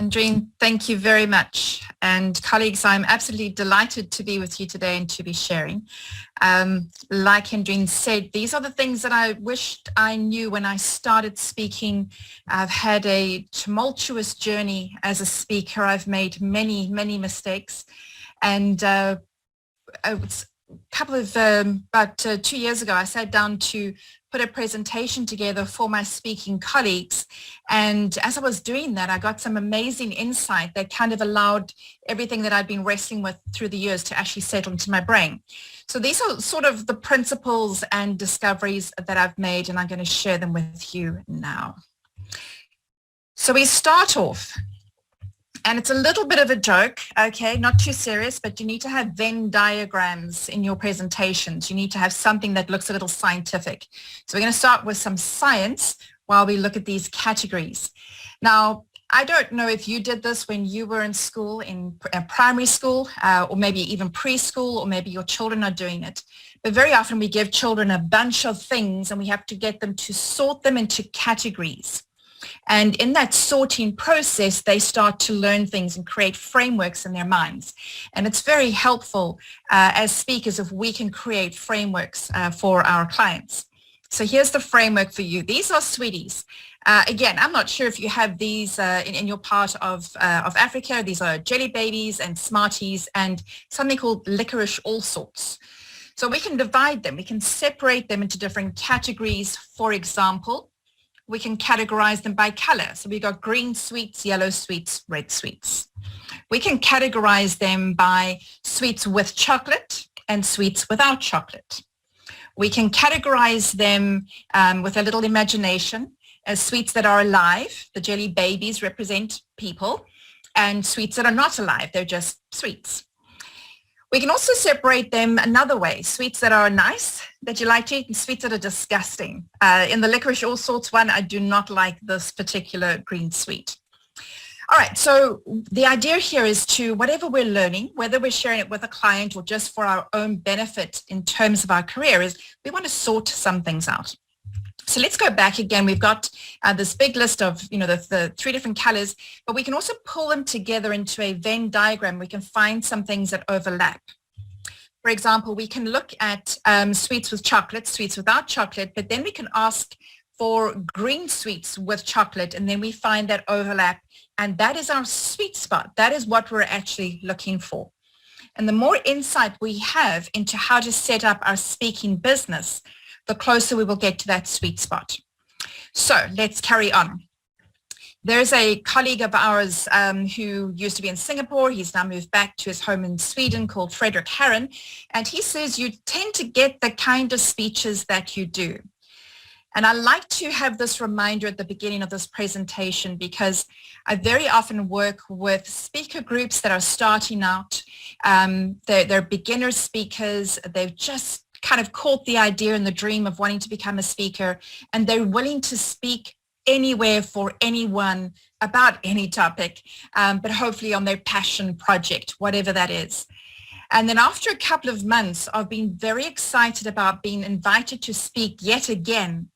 Andreen, thank you very much. And colleagues, I'm absolutely delighted to be with you today and to be sharing. Like Andreen said, these are the things that I wished I knew when I started speaking. I've had a tumultuous journey as a speaker. I've made many, many mistakes. And it's a couple of, about 2 years ago, I sat down to put a presentation together for my speaking colleagues. And as I was doing that, I got some amazing insight that kind of allowed everything that I'd been wrestling with through the years to actually settle into my brain. So these are sort of the principles and discoveries that I've made, and I'm going to share them with you now. So we start off. And it's a little bit of a joke, okay, not too serious, but you need to have Venn diagrams in your presentations. You need to have something that looks a little scientific. So we're going to start with some science while we look at these categories. Now, I don't know if you did this when you were in school, in primary school, or maybe even preschool, or maybe your children are doing it. But very often we give children a bunch of things and we have to get them to sort them into categories. And in that sorting process, they start to learn things and create frameworks in their minds. And it's very helpful as speakers if we can create frameworks for our clients. So here's the framework for you. These are sweeties. Again, I'm not sure if you have these in your part of Africa. These are jelly babies and Smarties and something called licorice all sorts. So we can divide them. We can separate them into different categories. For example, we can categorize them by color. So we've got green sweets, yellow sweets, red sweets. We can categorize them by sweets with chocolate and sweets without chocolate. We can categorize them with a little imagination as sweets that are alive. The jelly babies represent people, and sweets that are not alive, they're just sweets. We can also separate them another way, sweets that are nice, that you like to eat, and sweets that are disgusting. In the licorice all sorts one, I do not like this particular green sweet. All right, so the idea here is to, whatever we're learning, whether we're sharing it with a client or just for our own benefit in terms of our career, is we want to sort some things out. So let's go back again. We've got this big list of, the 3 different colors, but we can also pull them together into a Venn diagram. We can find some things that overlap. For example, we can look at sweets with chocolate, sweets without chocolate, but then we can ask for green sweets with chocolate, and then we find that overlap, and that is our sweet spot. That is what we're actually looking for. And the more insight we have into how to set up our speaking business, the closer we will get to that sweet spot. So let's carry on. There's a colleague of ours who used to be in Singapore. He's now moved back to his home in Sweden, called Frederick, and he says you tend to get the kind of speeches that you do. And I like to have this reminder at the beginning of this presentation because I very often work with speaker groups that are starting out. They're beginner speakers. They've just kind of caught the idea and the dream of wanting to become a speaker, and they're willing to speak anywhere for anyone about any topic, but hopefully on their passion project, whatever that is. And then after a couple of months of being very excited about being invited to speak yet again,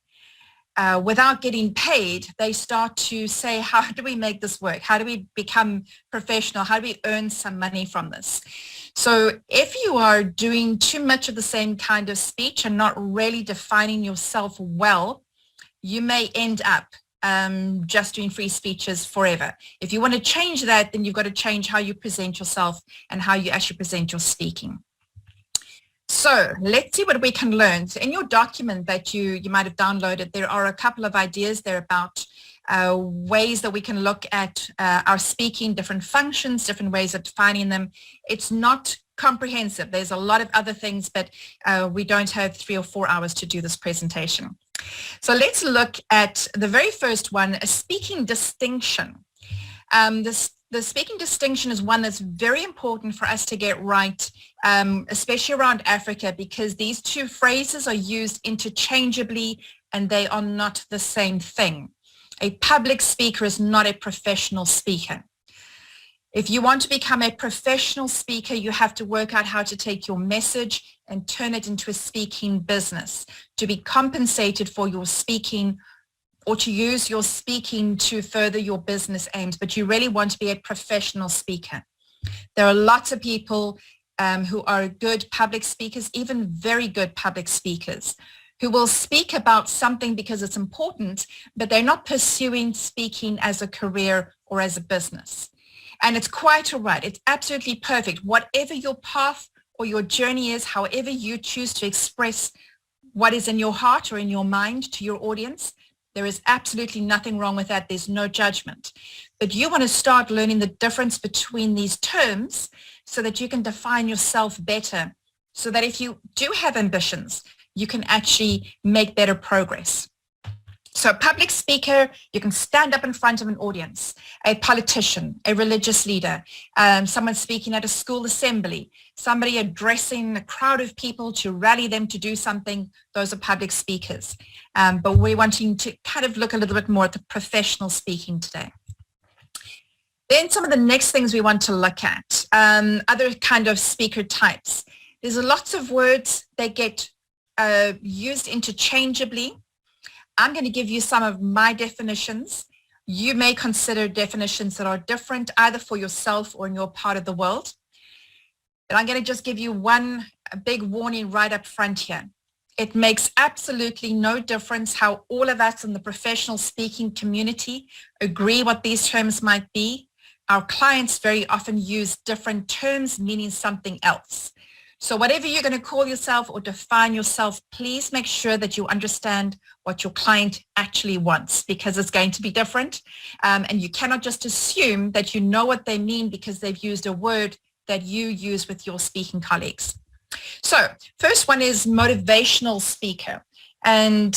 without getting paid, they start to say, how do we make this work? How do we become professional? How do we earn some money from this? So if you are doing too much of the same kind of speech and not really defining yourself well, you may end up just doing free speeches forever. If you want to change that, then you've got to change how you present yourself and how you actually present your speaking. So let's see what we can learn. So in your document that you might have downloaded, there are a couple of ideas there about ways that we can look at our speaking, different functions, different ways of defining them. It's not comprehensive. There's a lot of other things, but we don't have 3 or 4 hours to do this presentation. So let's look at the very first one, a speaking distinction. The speaking distinction is one that's very important for us to get right, especially around Africa, because these 2 phrases are used interchangeably and they are not the same thing. A public speaker is not a professional speaker. If you want to become a professional speaker, you have to work out how to take your message and turn it into a speaking business, to be compensated for your speaking or to use your speaking to further your business aims, but you really want to be a professional speaker. There are lots of people who are good public speakers, even very good public speakers, who will speak about something because it's important, but they're not pursuing speaking as a career or as a business. And it's quite all right. It's absolutely perfect. Whatever your path or your journey is, however you choose to express what is in your heart or in your mind to your audience, there is absolutely nothing wrong with that. There's no judgment. But you want to start learning the difference between these terms so that you can define yourself better, so that if you do have ambitions, you can actually make better progress. So a public speaker, you can stand up in front of an audience, a politician, a religious leader, someone speaking at a school assembly, somebody addressing a crowd of people to rally them to do something. Those are public speakers. But we're wanting to kind of look a little bit more at the professional speaking today. Then some of the next things we want to look at, other kind of speaker types. There's lots of words that get used interchangeably. I'm going to give you some of my definitions. You may consider definitions that are different either for yourself or in your part of the world. But I'm going to just give you a big warning right up front here. It makes absolutely no difference how all of us in the professional speaking community agree what these terms might be. Our clients very often use different terms meaning something else. So whatever you're going to call yourself or define yourself, please make sure that you understand what your client actually wants, because it's going to be different. And you cannot just assume that you know what they mean because they've used a word that you use with your speaking colleagues. So first one is motivational speaker. And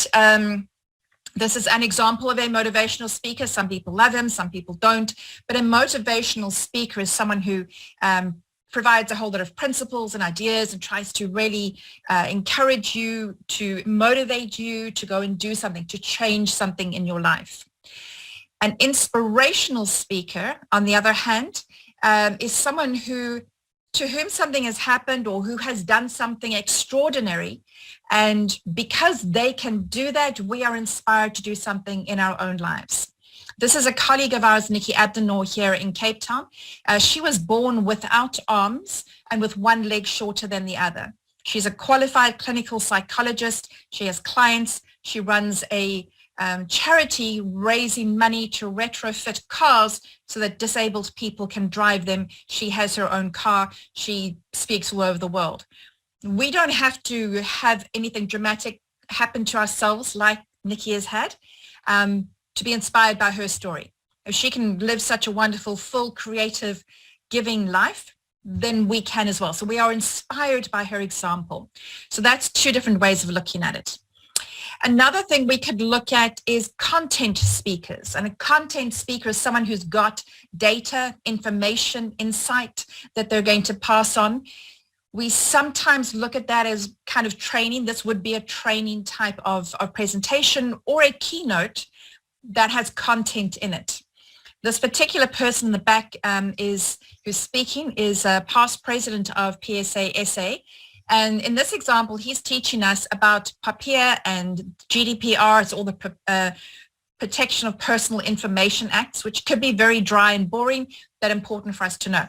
this is an example of a motivational speaker. Some people love him, some people don't. But a motivational speaker is someone who provides a whole lot of principles and ideas and tries to really encourage you, to motivate you to go and do something, to change something in your life. An inspirational speaker, on the other hand, is someone to whom something has happened or who has done something extraordinary. And because they can do that, we are inspired to do something in our own lives. This is a colleague of ours, Nikki Abdenor, here in Cape Town. She was born without arms and with one leg shorter than the other. She's a qualified clinical psychologist. She has clients. She runs a charity raising money to retrofit cars so that disabled people can drive them. She has her own car. She speaks all over the world. We don't have to have anything dramatic happen to ourselves like Nikki has had to be inspired by her story. If she can live such a wonderful, full, creative, giving life, then we can as well. So we are inspired by her example. So that's two different ways of looking at it. Another thing we could look at is content speakers. And a content speaker is someone who's got data, information, insight that they're going to pass on. We sometimes look at that as kind of training. This would be a training type of presentation or a keynote that has content in it. This particular person in the back who's speaking is a past president of PSA SA. And in this example, he's teaching us about PAPIA and GDPR. It's all the Protection of Personal Information Acts, which could be very dry and boring, but important for us to know.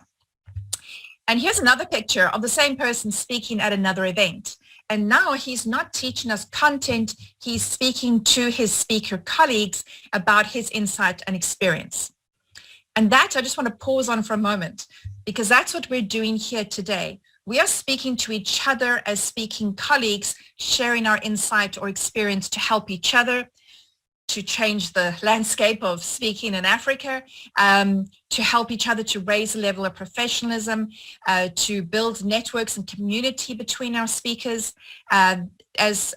And here's another picture of the same person speaking at another event. And now he's not teaching us content, he's speaking to his speaker colleagues about his insight and experience. And that I just want to pause on for a moment, because that's what we're doing here today. We are speaking to each other as speaking colleagues, sharing our insight or experience to help each other, to change the landscape of speaking in Africa, to help each other to raise the level of professionalism, to build networks and community between our speakers. As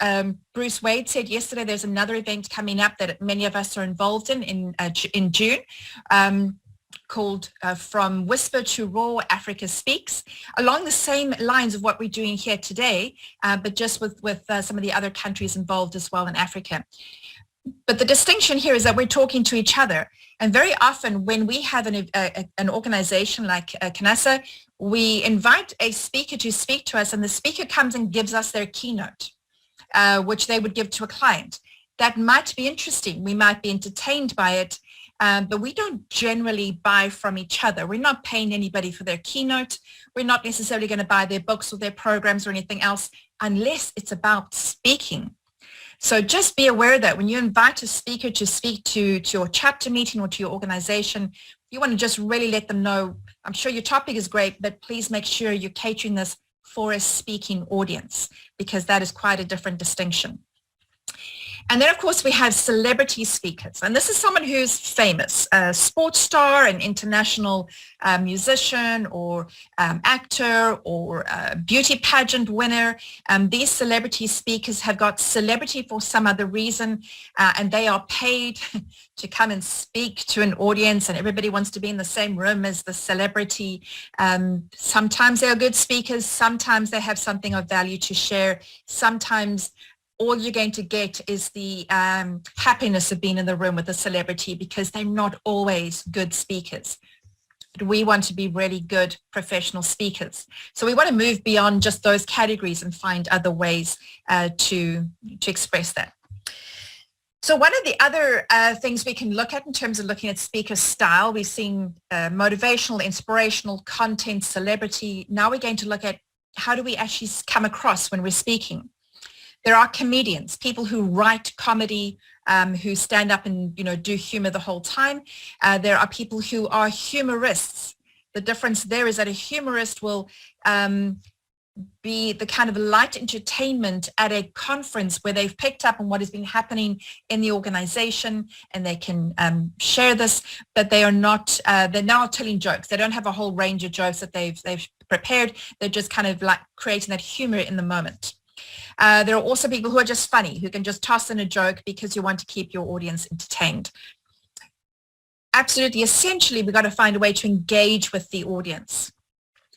Bruce Wade said yesterday, there's another event coming up that many of us are involved in June, called From Whisper to Roar, Africa Speaks, along the same lines of what we're doing here today, but just with some of the other countries involved as well in Africa. But the distinction here is that we're talking to each other. And very often when we have an organization like CANASA, we invite a speaker to speak to us, and the speaker comes and gives us their keynote, which they would give to a client. that might be interesting. We might be entertained by it, but we don't generally buy from each other. We're not paying anybody for their keynote. We're not necessarily going to buy their books or their programs or anything else unless it's about speaking. So just be aware that when you invite a speaker to speak to your chapter meeting or to your organization, you want to just really let them know, I'm sure your topic is great, but please make sure you're catering this for a speaking audience, because that is quite a different distinction. And then, of course, we have celebrity speakers. And this is someone who's famous, a sports star, an international musician or actor or beauty pageant winner. These celebrity speakers have got celebrity for some other reason, and they are paid to come and speak to an audience, and everybody wants to be in the same room as the celebrity. Sometimes they're good speakers. Sometimes they have something of value to share. Sometimes all you're going to get is the happiness of being in the room with a celebrity, because they're not always good speakers. But we want to be really good professional speakers. So we want to move beyond just those categories and find other ways to express that. So one of the other things we can look at in terms of looking at speaker style, we've seen motivational, inspirational, content, celebrity. Now we're going to look at how do we actually come across when we're speaking. There are comedians, people who write comedy, who stand up and, do humor the whole time. There are people who are humorists. The difference there is that a humorist will be the kind of light entertainment at a conference where they've picked up on what has been happening in the organization, and they can share this, but they are not, they're now telling jokes. They don't have a whole range of jokes that they've prepared. They're just kind of like creating that humor in the moment. There are also people who are just funny, who can just toss in a joke because you want to keep your audience entertained. Absolutely, essentially, we've got to find a way to engage with the audience.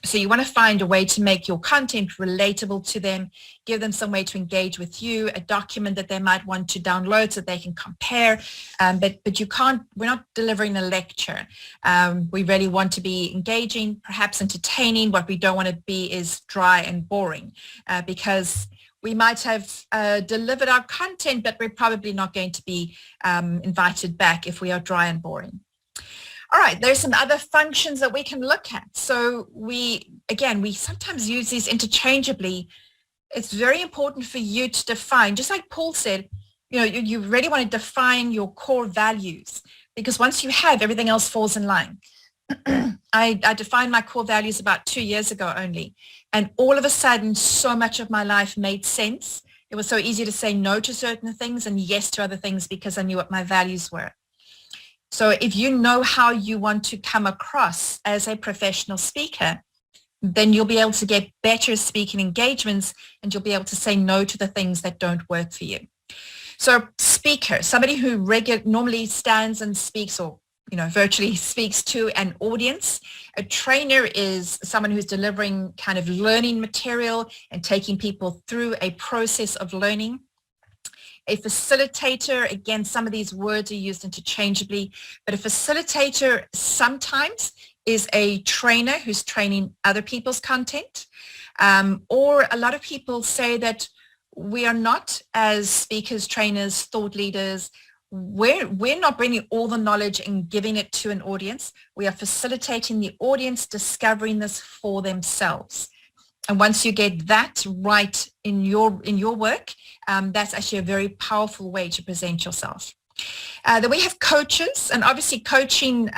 So you want to find a way to make your content relatable to them, give them some way to engage with you, a document that they might want to download so they can compare. But you can't, we're not delivering a lecture. We really want to be engaging, perhaps entertaining. What we don't want to be is dry and boring, because we might have delivered our content, but we're probably not going to be invited back if we are dry and boring. All right, there's some other functions that we can look at. So we sometimes use these interchangeably. It's very important for you to define, just like Paul said, you really want to define your core values, because once you have, everything else falls in line. I defined my core values about 2 years ago only, and all of a sudden so much of my life made sense. It was so easy to say no to certain things and yes to other things because I knew what my values were. So if you know how you want to come across as a professional speaker, then you'll be able to get better speaking engagements, and you'll be able to say no to the things that don't work for you. So speaker, somebody who normally stands and speaks, or virtually speaks to an audience. A trainer is someone who's delivering kind of learning material and taking people through a process of learning. A facilitator, again, some of these words are used interchangeably, but a facilitator sometimes is a trainer who's training other people's content. Or a lot of people say that we are not, as speakers, trainers, thought leaders, we're not bringing all the knowledge and giving it to an audience. We are facilitating the audience discovering this for themselves. And once you get that right in your work, that's actually a very powerful way to present yourself. Then we have coaches, and obviously coaching,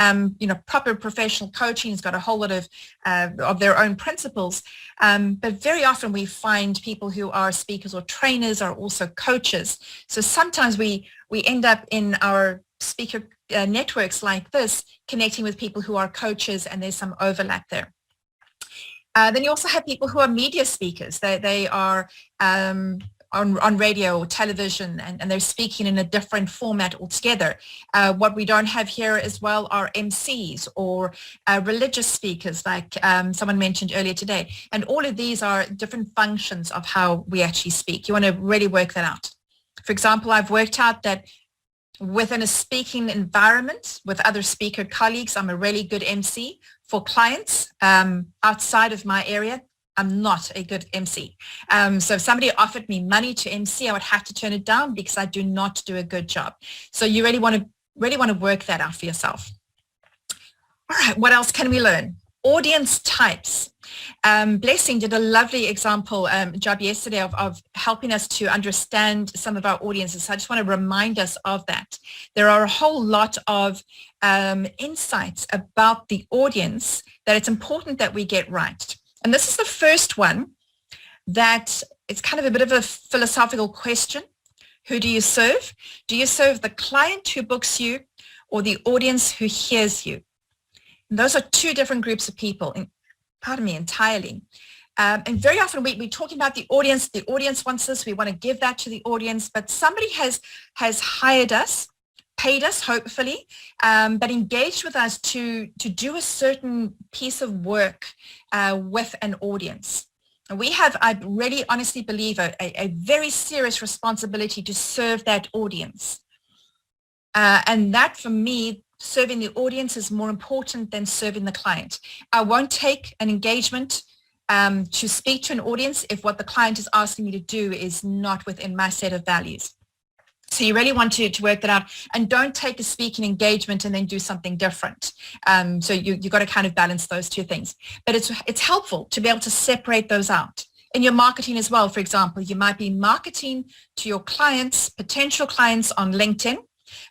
proper professional coaching has got a whole lot of their own principles. But very often we find people who are speakers or trainers are also coaches. So sometimes we end up in our speaker networks like this, connecting with people who are coaches, and there's some overlap there. Then you also have people who are media speakers. They are on radio or television, and they're speaking in a different format altogether. What we don't have here as well are MCs or religious speakers, like someone mentioned earlier today. And all of these are different functions of how we actually speak. You want to really work that out. For example, I've worked out that within a speaking environment with other speaker colleagues, I'm a really good MC. For clients outside of my area, I'm not a good MC. So if somebody offered me money to MC, I would have to turn it down because I do not do a good job. So you really want to work that out for yourself. All right, what else can we learn? Audience types. Blessing did a lovely example job yesterday of helping us to understand some of our audiences. So I just want to remind us of that. There are a whole lot of insights about the audience that it's important that we get right. And this is the first one that it's kind of a bit of a philosophical question. Who do you serve? Do you serve the client who books you or the audience who hears you? And those are two different groups of people, entirely. And very often we're talking about the audience wants this, we want to give that to the audience, but somebody has hired us, paid us, hopefully, but engaged with us to do a certain piece of work with an audience. And we have, I really honestly believe, a very serious responsibility to serve that audience. And that, for me, serving the audience is more important than serving the client. I won't take an engagement to speak to an audience if what the client is asking me to do is not within my set of values. So you really want to work that out, and don't take a speaking engagement and then do something different. So you've got to kind of balance those two things. But it's helpful to be able to separate those out. In your marketing as well, for example, you might be marketing to your clients, potential clients on LinkedIn,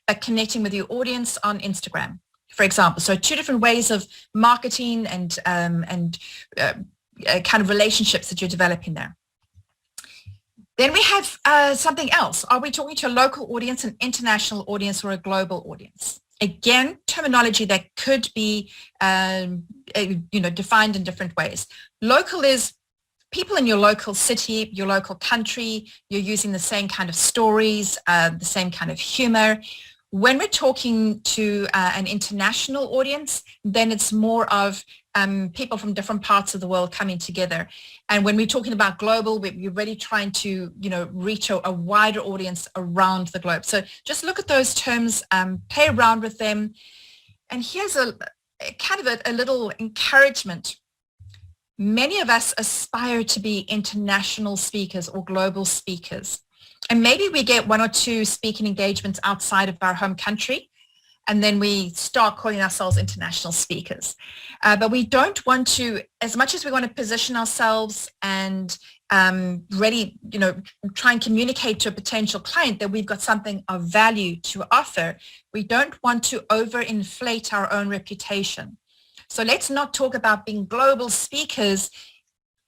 but connecting with your audience on Instagram, for example. So two different ways of marketing and kind of relationships that you're developing there. Then we have something else. Are we talking to a local audience, an international audience, or a global audience? Again, terminology that could be defined in different ways. Local is people in your local city, your local country. You're using the same kind of stories, the same kind of humor. When we're talking to an international audience, then it's more of people from different parts of the world coming together. And when we're talking about global, we're really trying to, reach a wider audience around the globe. So just look at those terms, play around with them. And here's a kind of a little encouragement. Many of us aspire to be international speakers or global speakers. And maybe we get one or two speaking engagements outside of our home country, and then we start calling ourselves international speakers. But we don't want to, as much as we want to position ourselves and really, try and communicate to a potential client that we've got something of value to offer, we don't want to overinflate our own reputation. So let's not talk about being global speakers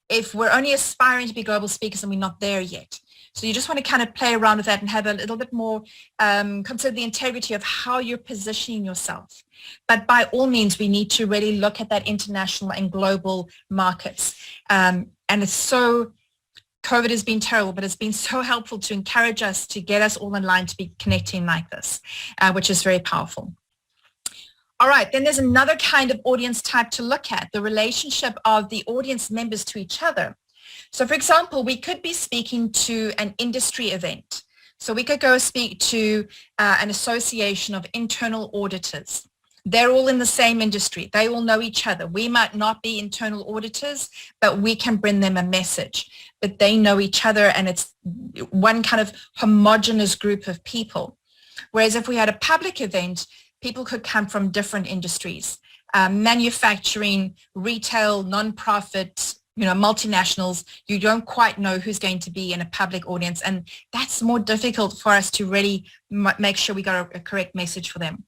if we're only aspiring to be global speakers and we're not there yet. So you just want to kind of play around with that and have a little bit more, consider the integrity of how you're positioning yourself. But by all means, we need to really look at that international and global markets. And it's so, COVID has been terrible, but it's been so helpful to encourage us to get us all in line to be connecting like this, which is very powerful. All right, then there's another kind of audience type to look at, the relationship of the audience members to each other. So for example, we could be speaking to an industry event. So we could go speak to an association of internal auditors. They're all in the same industry. They all know each other. We might not be internal auditors, but we can bring them a message. But they know each other, and it's one kind of homogenous group of people. Whereas if we had a public event, people could come from different industries, manufacturing, retail, nonprofit, multinationals. You don't quite know who's going to be in a public audience, and that's more difficult for us to really make sure we got a correct message for them.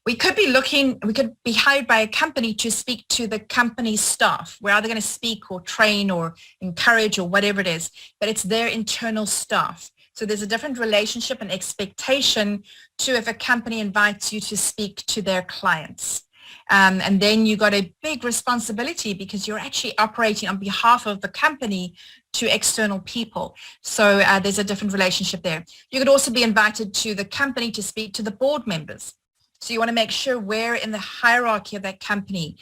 We could be hired by a company to speak to the company's staff. We're either going to speak or train or encourage or whatever it is, but it's their internal staff. So there's a different relationship and expectation to if a company invites you to speak to their clients. And then you got a big responsibility because you're actually operating on behalf of the company to external people. So there's a different relationship there. You could also be invited to the company to speak to the board members. So you want to make sure where in the hierarchy of that company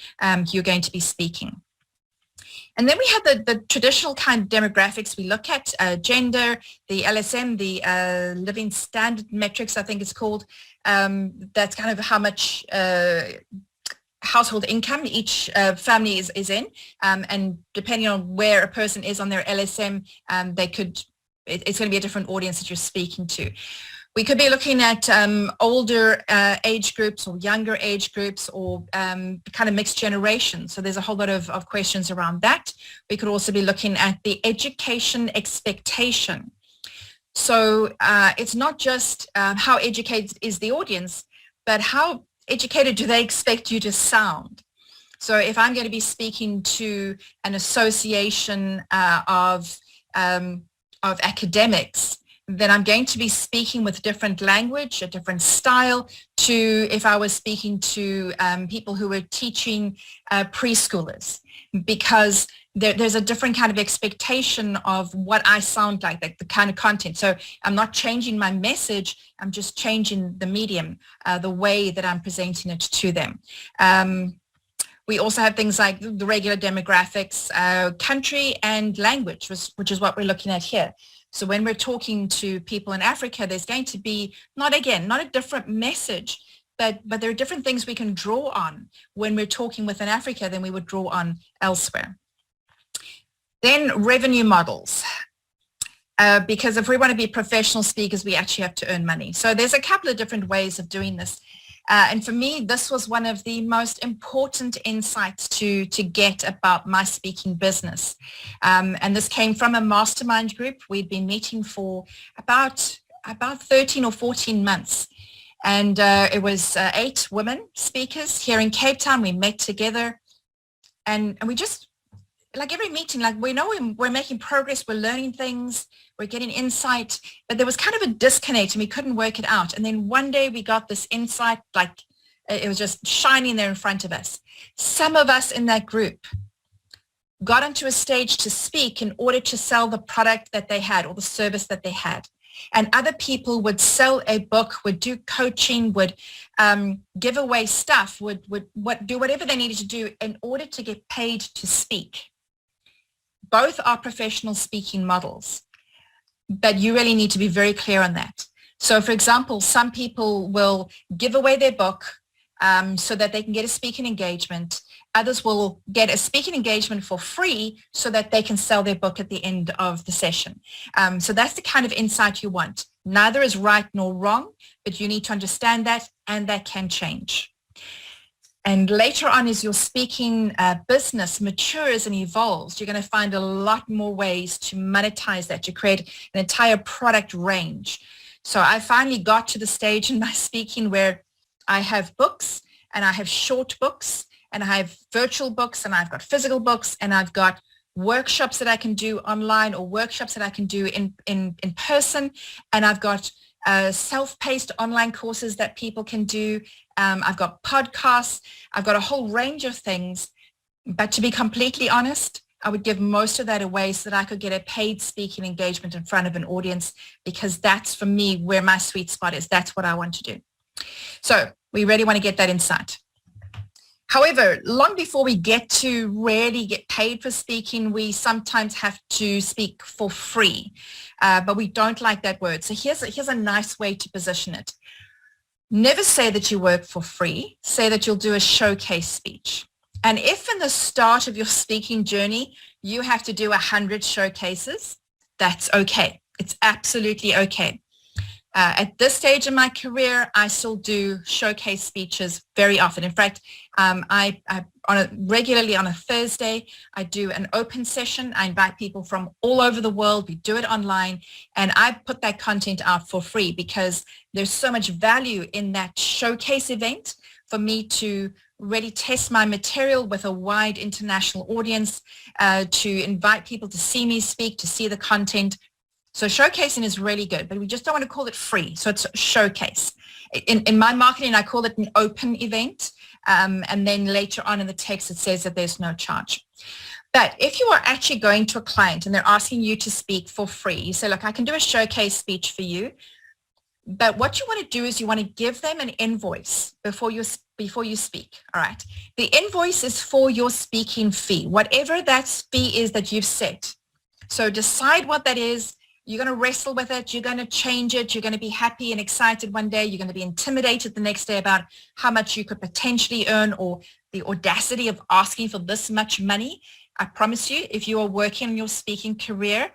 you're going to be speaking. And then we have the traditional kind of demographics we look at, gender, the LSM, the Living Standard Metrics, I think it's called. That's kind of how household income each family is in, and depending on where a person is on their LSM, it's going to be a different audience that you're speaking to. We could be looking at older age groups or younger age groups, or kind of mixed generations. So there's a whole lot of questions around that. We could also be looking at the education expectation. So it's not just how educated is the audience, but how educated do they expect you to sound? So if I'm going to be speaking to an association of academics, then I'm going to be speaking with different language, a different style to if I was speaking to people who were teaching preschoolers, because there's a different kind of expectation of what I sound like the kind of content. So I'm not changing my message, I'm just changing the medium, the way that I'm presenting it to them. We also have things like the regular demographics, country and language, which is what we're looking at here. So when we're talking to people in Africa, there's going to be, not a different message, but there are different things we can draw on when we're talking within Africa than we would draw on elsewhere. Then revenue models, because if we want to be professional speakers, we actually have to earn money. So there's a couple of different ways of doing this. And for me, this was one of the most important insights to get about my speaking business. And this came from a mastermind group. We'd been meeting for about 13 or 14 months. And it was 8 women speakers here in Cape Town. We met together, and we just, like every meeting, like we know we're making progress, we're learning things, we're getting insight, but there was kind of a disconnect and we couldn't work it out. And then one day we got this insight, like it was just shining there in front of us. Some of us in that group got onto a stage to speak in order to sell the product that they had or the service that they had. And other people would sell a book, would do coaching, would give away stuff, would do whatever they needed to do in order to get paid to speak. Both are professional speaking models, but you really need to be very clear on that. So for example, some people will give away their book so that they can get a speaking engagement. Others will get a speaking engagement for free so that they can sell their book at the end of the session. So that's the kind of insight you want. Neither is right nor wrong, but you need to understand that, and that can change. And later on, as your speaking business matures and evolves, you're going to find a lot more ways to monetize that, to create an entire product range. So I finally got to the stage in my speaking where I have books, and I have short books, and I have virtual books, and I've got physical books, and I've got workshops that I can do online or workshops that I can do in person, and I've got self-paced online courses that people can do. I've got podcasts. I've got a whole range of things. But to be completely honest, I would give most of that away so that I could get a paid speaking engagement in front of an audience, because that's for me where my sweet spot is. That's what I want to do. So we really want to get that insight. However, long before we get to really get paid for speaking, we sometimes have to speak for free, but we don't like that word. So here's a nice way to position it. Never say that you work for free. Say that you'll do a showcase speech. And if in the start of your speaking journey, you have to do 100 showcases, that's okay. It's absolutely okay. At this stage in my career, I still do showcase speeches very often. In fact, regularly on a Thursday, I do an open session. I invite people from all over the world. We do it online, and I put that content out for free because there's so much value in that showcase event for me to really test my material with a wide international audience, to invite people to see me speak, to see the content. So showcasing is really good, but we just don't want to call it free. So it's a showcase. In my marketing, I call it an open event. And then later on in the text, it says that there's no charge. But if you are actually going to a client and they're asking you to speak for free, you say, look, I can do a showcase speech for you. But what you want to do is you want to give them an invoice before you speak. All right. The invoice is for your speaking fee, whatever that fee is that you've set. So decide what that is. You're going to wrestle with it. You're going to change it. You're going to be happy and excited one day. You're going to be intimidated the next day about how much you could potentially earn, or the audacity of asking for this much money. I promise you, if you are working on your speaking career,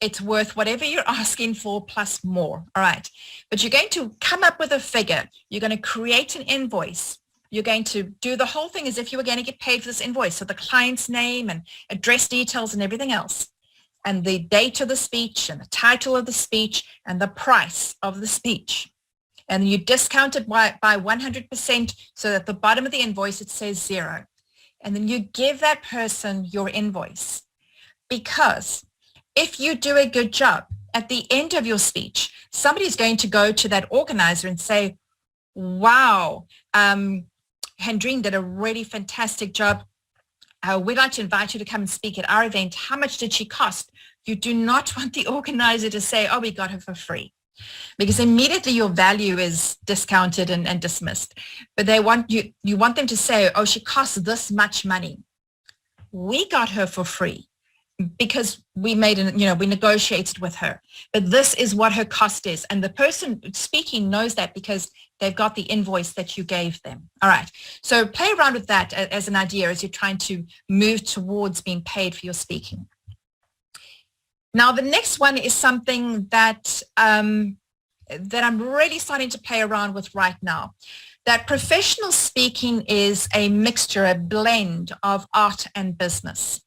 it's worth whatever you're asking for plus more. All right. But you're going to come up with a figure. You're going to create an invoice. You're going to do the whole thing as if you were going to get paid for this invoice. So the client's name and address details and everything else, and the date of the speech and the title of the speech and the price of the speech. And you discount it by 100% so that at the bottom of the invoice it says 0. And then you give that person your invoice. Because if you do a good job, at the end of your speech, somebody's going to go to that organizer and say, wow, Hendrine did a really fantastic job. We'd like to invite you to come and speak at our event. How much did she cost? You do not want the organizer to say, oh, we got her for free, because immediately your value is discounted and dismissed. But they want you want them to say, oh, she costs this much money. We got her for free because we we negotiated with her. But this is what her cost is. And the person speaking knows that because they've got the invoice that you gave them. All right. So play around with that as an idea as you're trying to move towards being paid for your speaking. Now, the next one is something that that I'm really starting to play around with right now. That professional speaking is a mixture, a blend of art and business.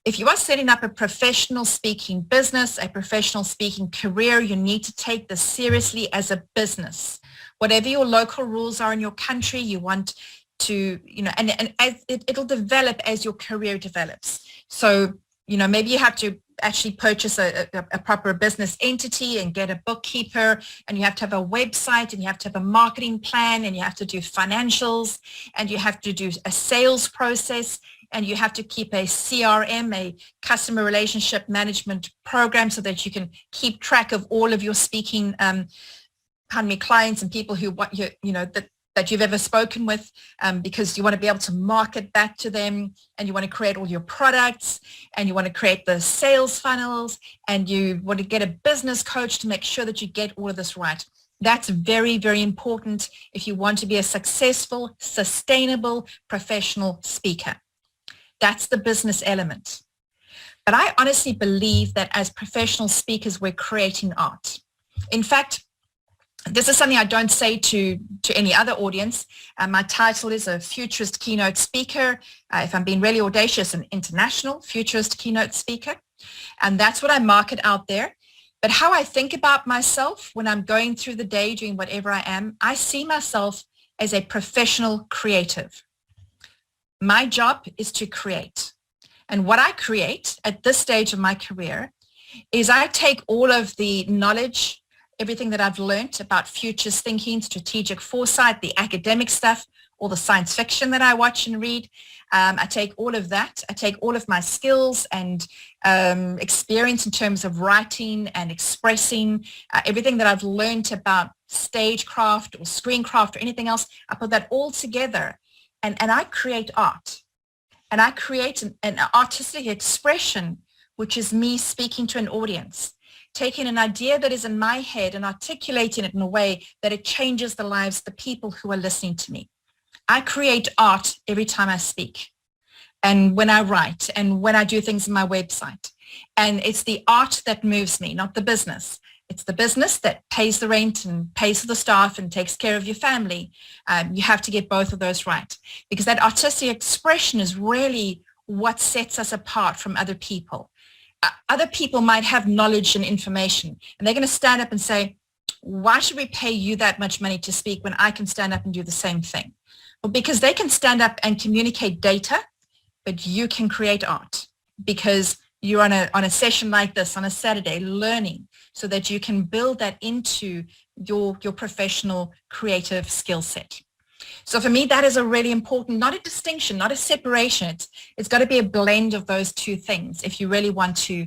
If you are setting up a professional speaking business, a professional speaking career, you need to take this seriously as a business. Whatever your local rules are in your country, you want to, and as it'll develop as your career develops. So, maybe you have to actually purchase a proper business entity and get a bookkeeper, and you have to have a website, and you have to have a marketing plan, and you have to do financials, and you have to do a sales process, and you have to keep a CRM, a customer relationship management program, so that you can keep track of all of your speaking clients and people who want that you've ever spoken with, because you want to be able to market back to them, and you want to create all your products, and you want to create the sales funnels, and you want to get a business coach to make sure that you get all of this right. That's very, very important if you want to be a successful, sustainable, professional speaker. That's the business element. But I honestly believe that as professional speakers, we're creating art. In fact, this is something I don't say to any other audience. My title is a futurist keynote speaker. If I'm being really audacious, an international futurist keynote speaker. And that's what I market out there. But how I think about myself when I'm going through the day doing whatever I am, I see myself as a professional creative. My job is to create. And what I create at this stage of my career is I take all of the knowledge, everything that I've learned about futures thinking, strategic foresight, the academic stuff, all the science fiction that I watch and read. I take all of that. I take all of my skills and experience in terms of writing and expressing, everything that I've learned about stagecraft or screencraft or anything else. I put that all together, and I create art. And I create an artistic expression, which is me speaking to an audience, taking an idea that is in my head and articulating it in a way that it changes the lives of the people who are listening to me. I create art every time I speak, and when I write, and when I do things on my website. And it's the art that moves me, not the business. It's the business that pays the rent and pays for the staff and takes care of your family. You have to get both of those right, because that artistic expression is really what sets us apart from other people. Other people might have knowledge and information, and they're going to stand up and say, why should we pay you that much money to speak when I can stand up and do the same thing? Well, because they can stand up and communicate data, but you can create art because you're on a session like this on a Saturday learning, so that you can build that into your professional creative skill set. So for me, that is a really important, not a distinction, not a separation. It's got to be a blend of those two things if you really want to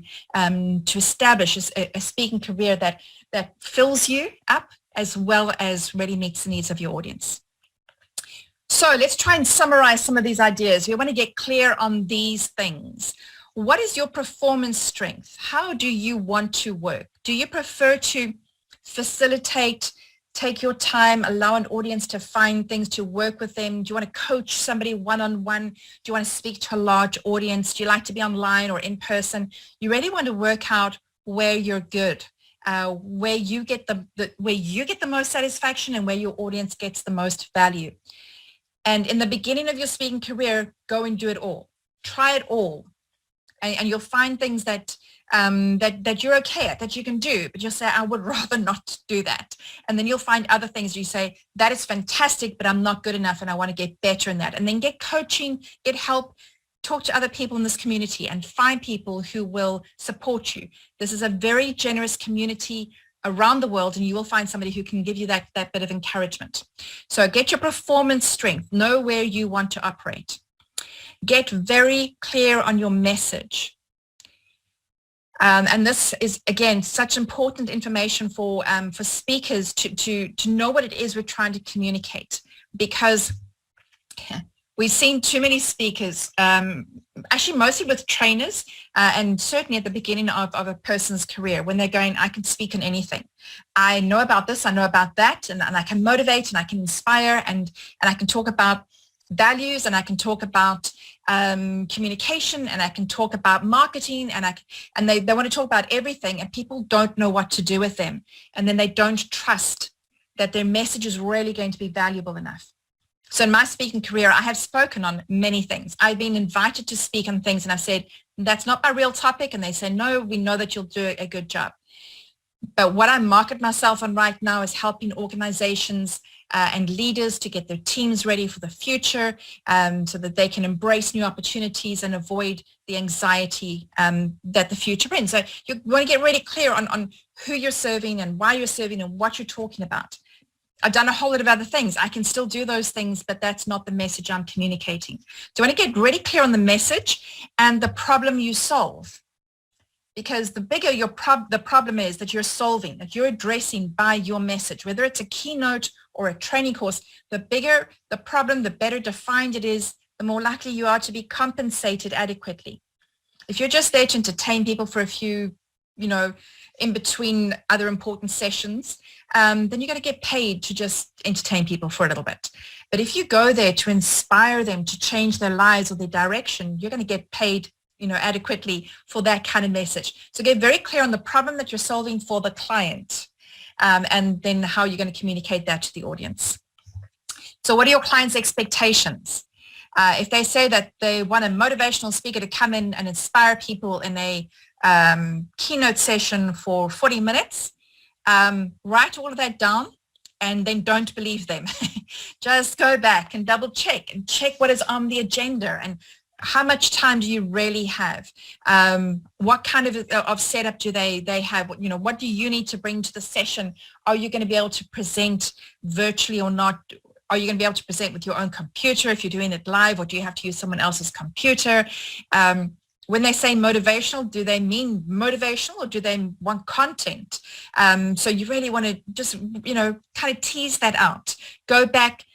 establish a speaking career that fills you up as well as really meets the needs of your audience. So let's try and summarize some of these ideas. We want to get clear on these things. what is your performance strength? How do you want to work? Do you prefer to facilitate, take your time, allow an audience to find things to work with them? Do you want to coach somebody one-on-one? Do you want to speak to a large audience? Do you like to be online or in person? You really want to work out where you're good, where you get the most satisfaction and where your audience gets the most value. And in the beginning of your speaking career, go and do it all. Try it all. And you'll find things that that you're okay at, that you can do, but you'll say, I would rather not do that. And then you'll find other things you say, that is fantastic, but I'm not good enough and I want to get better in that. And then get coaching, get help, talk to other people in this community and find people who will support you. This is a very generous community around the world, and you will find somebody who can give you that bit of encouragement. So get your performance strength, know where you want to operate. Get very clear on your message. And this is, again, such important information for speakers to know what it is we're trying to communicate, because we've seen too many speakers, actually mostly with trainers, and certainly at the beginning of a person's career, when they're going, I can speak on anything. I know about this, I know about that, and I can motivate and I can inspire, and I can talk about values, and I can talk about communication, and I can talk about marketing, and they want to talk about everything, and people don't know what to do with them, and then they don't trust that their message is really going to be valuable enough. So in my speaking career, I have spoken on many things. I've been invited to speak on things, and I've said, that's not my real topic, and they say, no, we know that you'll do a good job. But what I market myself on right now is helping organizations and leaders to get their teams ready for the future, so that they can embrace new opportunities and avoid the anxiety that the future brings. So you want to get really clear on who you're serving and why you're serving and what you're talking about. I've done a whole lot of other things. I can still do those things, but that's not the message I'm communicating. So you want to get really clear on the message and the problem you solve. Because the bigger the problem is that you're solving, that you're addressing by your message, whether it's a keynote or a training course, the bigger the problem, the better defined it is, the more likely you are to be compensated adequately. If you're just there to entertain people for a few, in between other important sessions, then you're going to get paid to just entertain people for a little bit. But if you go there to inspire them to change their lives or their direction, you're going to get paid adequately for that kind of message. So get very clear on the problem that you're solving for the client, and then how you're going to communicate that to the audience. So what are your clients' expectations? If they say that they want a motivational speaker to come in and inspire people in a keynote session for 40 minutes, write all of that down and then don't believe them. Just go back and double check and check what is on the agenda and how much time do you really have? What kind of setup do they have? What do you need to bring to the session? Are you going to be able to present virtually or not? Are you going to be able to present with your own computer if you're doing it live, or do you have to use someone else's computer? When they say motivational, do they mean motivational or do they want content? So you really want to just, kind of tease that out. Go back,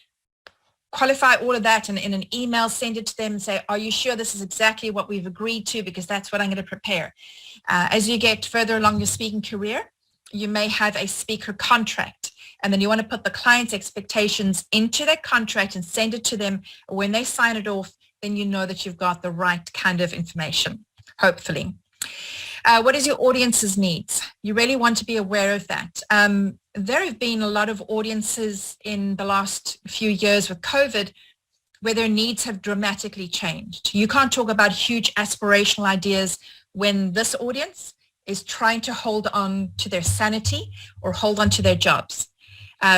qualify all of that in an email, send it to them and say, are you sure this is exactly what we've agreed to? Because that's what I'm going to prepare. As you get further along your speaking career, you may have a speaker contract, and then you want to put the client's expectations into that contract and send it to them. When they sign it off, then you know that you've got the right kind of information, hopefully. What is your audience's needs? You really want to be aware of that. There have been a lot of audiences in the last few years with COVID where their needs have dramatically changed. You can't talk about huge aspirational ideas when this audience is trying to hold on to their sanity or hold on to their jobs.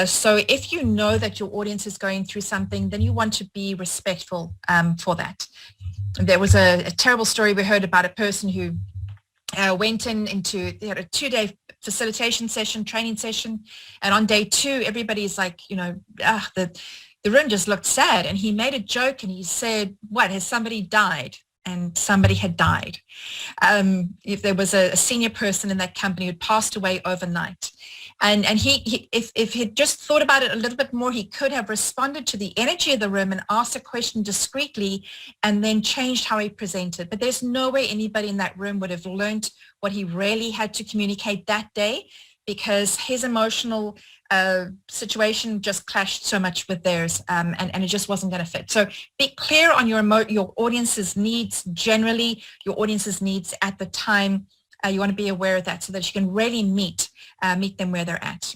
So if you know that your audience is going through something, then you want to be respectful for that. There was a terrible story we heard about a person who went into they had a 2-day facilitation session, training session, and on day 2, everybody's like, the room just looked sad, and he made a joke and he said, what, has somebody died? And somebody had died. If there was a senior person in that company who'd passed away overnight, And if he'd just thought about it a little bit more, he could have responded to the energy of the room and asked a question discreetly and then changed how he presented. But there's no way anybody in that room would have learned what he really had to communicate that day, because his emotional situation just clashed so much with theirs, and it just wasn't going to fit. So be clear on your audience's needs generally, your audience's needs at the time. You want to be aware of that so that you can really meet them where they're at.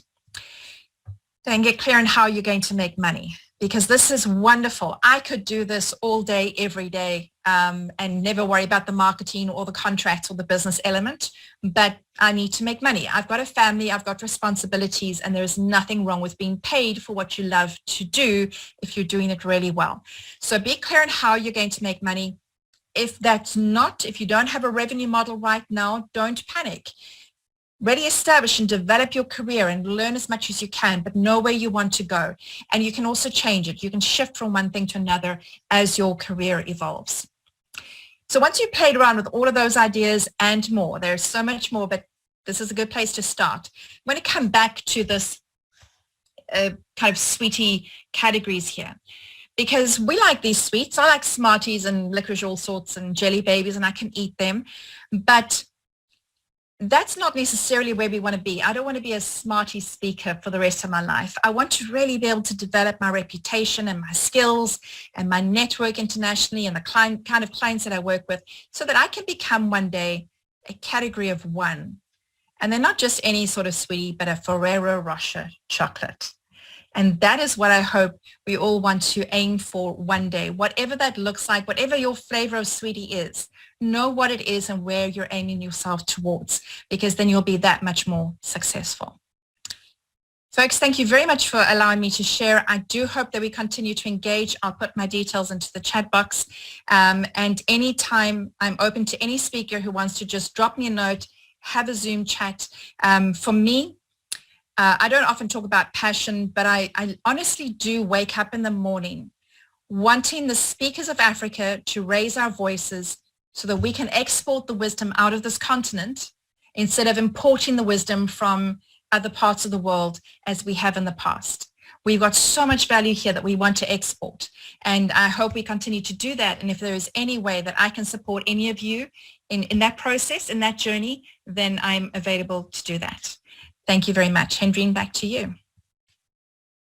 Then get clear on how you're going to make money, because this is wonderful. I could do this all day, every day, and never worry about the marketing or the contracts or the business element, but I need to make money. I've got a family, I've got responsibilities, and there's nothing wrong with being paid for what you love to do if you're doing it really well. So be clear on how you're going to make money. If you don't have a revenue model right now, don't panic. Really establish and develop your career and learn as much as you can, but know where you want to go. And you can also change it. You can shift from one thing to another as your career evolves. So once you've played around with all of those ideas and more, there's so much more, but this is a good place to start. I'm going to come back to this kind of sweetie categories here, because we like these sweets. I like Smarties and licorice all sorts and jelly babies, and I can eat them, but that's not necessarily where we want to be. I don't want to be a Smartie speaker for the rest of my life. I want to really be able to develop my reputation and my skills and my network internationally and the kind of clients that I work with, so that I can become one day a category of one. And they're not just any sort of sweetie, but a FERRERO ROCHER chocolate. And that is what I hope we all want to aim for one day. Whatever that looks like, whatever your flavor of sweetie is, know what it is and where you're aiming yourself towards, because then you'll be that much more successful. Folks, thank you very much for allowing me to share. I do hope that we continue to engage. I'll put my details into the chat box. And anytime, I'm open to any speaker who wants to just drop me a note, have a Zoom chat. For me, I don't often talk about passion, but I honestly do wake up in the morning wanting the speakers of Africa to raise our voices so that we can export the wisdom out of this continent instead of importing the wisdom from other parts of the world as we have in the past. We've got so much value here that we want to export, and I hope we continue to do that. And if there is any way that I can support any of you in that process, in that journey, then I'm available to do that. Thank you very much. Hendrine, back to you.